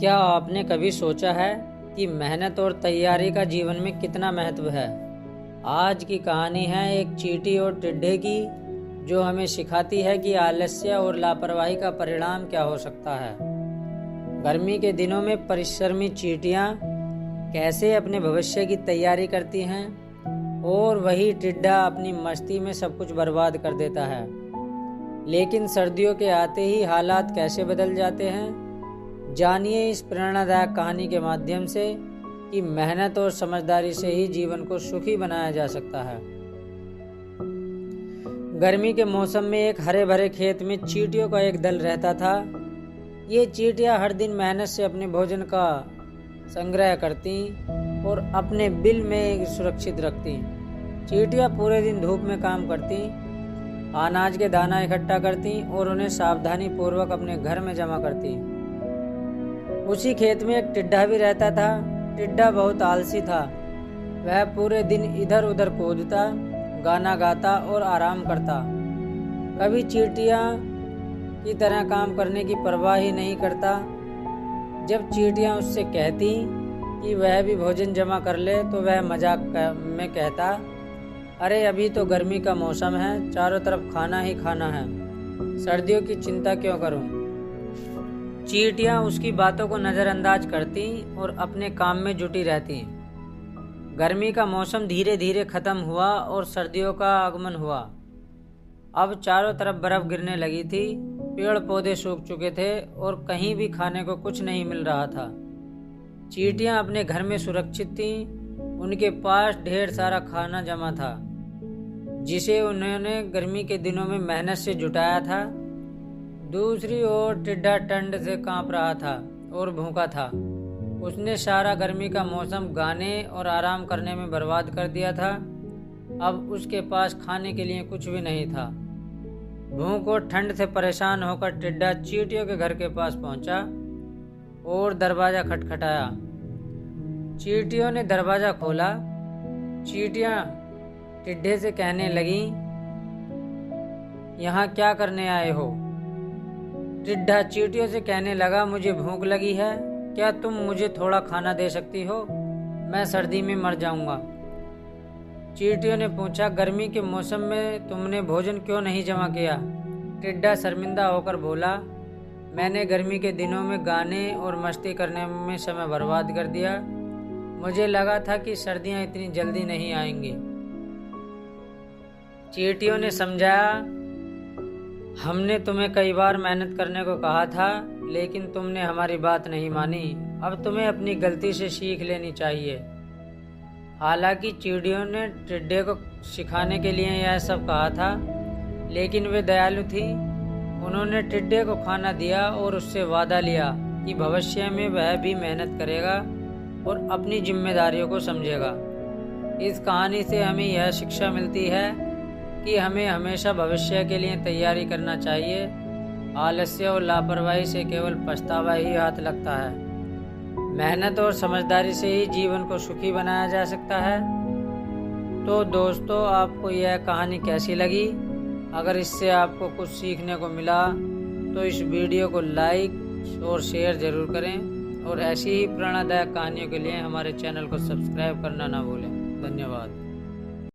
क्या आपने कभी सोचा है कि मेहनत और तैयारी का जीवन में कितना महत्व है? आज की कहानी है एक चींटी और टिड्डे की, जो हमें सिखाती है कि आलस्य और लापरवाही का परिणाम क्या हो सकता है। गर्मी के दिनों में परिश्रमी चींटियां कैसे अपने भविष्य की तैयारी करती हैं, और वही टिड्डा अपनी मस्ती में सब कुछ बर्बाद कर देता है। लेकिन सर्दियों के आते ही हालात कैसे बदल जाते हैं। जानिए इस प्रेरणादायक कहानी के माध्यम से कि मेहनत और समझदारी से ही जीवन को सुखी बनाया जा सकता है। गर्मी के मौसम में एक हरे भरे खेत में चींटियों का एक दल रहता था। ये चींटियां हर दिन मेहनत से अपने भोजन का संग्रह करती और अपने बिल में सुरक्षित रखती। चींटियां पूरे दिन धूप में काम करती, अनाज के दाना इकट्ठा करती और उन्हें सावधानी पूर्वक अपने घर में जमा करती। उसी खेत में एक टिड्डा भी रहता था। टिड्डा बहुत आलसी था। वह पूरे दिन इधर उधर कूदता, गाना गाता और आराम करता। कभी चींटियां की तरह काम करने की परवाह ही नहीं करता। जब चींटियां उससे कहती कि वह भी भोजन जमा कर ले, तो वह मजाक में कहता, अरे अभी तो गर्मी का मौसम है, चारों तरफ खाना ही खाना है, सर्दियों की चिंता क्यों करूं। चींटियां उसकी बातों को नज़रअंदाज करती और अपने काम में जुटी रहती। गर्मी का मौसम धीरे धीरे खत्म हुआ और सर्दियों का आगमन हुआ। अब चारों तरफ बर्फ गिरने लगी थी, पेड़ पौधे सूख चुके थे और कहीं भी खाने को कुछ नहीं मिल रहा था। चींटियां अपने घर में सुरक्षित थीं। उनके पास ढेर सारा खाना जमा था, जिसे उन्होंने गर्मी के दिनों में मेहनत से जुटाया था। दूसरी ओर टिड्डा ठंड से कांप रहा था और भूखा था। उसने सारा गर्मी का मौसम गाने और आराम करने में बर्बाद कर दिया था। अब उसके पास खाने के लिए कुछ भी नहीं था। भूख और ठंड से परेशान होकर टिड्डा चींटियों के घर के पास पहुंचा और दरवाजा खटखटाया। चींटियों ने दरवाजा खोला। चींटियां टिड्डे से कहने लगी, यहाँ क्या करने आए हो? टिड्डा चींटियों से कहने लगा, मुझे भूख लगी है, क्या तुम मुझे थोड़ा खाना दे सकती हो? मैं सर्दी में मर जाऊंगा। चींटियों ने पूछा, गर्मी के मौसम में तुमने भोजन क्यों नहीं जमा किया? टिड्डा शर्मिंदा होकर बोला, मैंने गर्मी के दिनों में गाने और मस्ती करने में समय बर्बाद कर दिया। मुझे लगा था कि सर्दियां इतनी जल्दी नहीं आएंगी। चींटियों ने समझाया, हमने तुम्हें कई बार मेहनत करने को कहा था, लेकिन तुमने हमारी बात नहीं मानी। अब तुम्हें अपनी गलती से सीख लेनी चाहिए। हालांकि चींटियों ने टिड्डे को सिखाने के लिए यह सब कहा था, लेकिन वे दयालु थी। उन्होंने टिड्डे को खाना दिया और उससे वादा लिया कि भविष्य में वह भी मेहनत करेगा और अपनी जिम्मेदारियों को समझेगा। इस कहानी से हमें यह शिक्षा मिलती है कि हमें हमेशा भविष्य के लिए तैयारी करना चाहिए। आलस्य और लापरवाही से केवल पछतावा ही हाथ लगता है। मेहनत और समझदारी से ही जीवन को सुखी बनाया जा सकता है। तो दोस्तों, आपको यह कहानी कैसी लगी? अगर इससे आपको कुछ सीखने को मिला तो इस वीडियो को लाइक और शेयर जरूर करें, और ऐसी ही प्रेरणादायक कहानियों के लिए हमारे चैनल को सब्सक्राइब करना ना भूलें। धन्यवाद।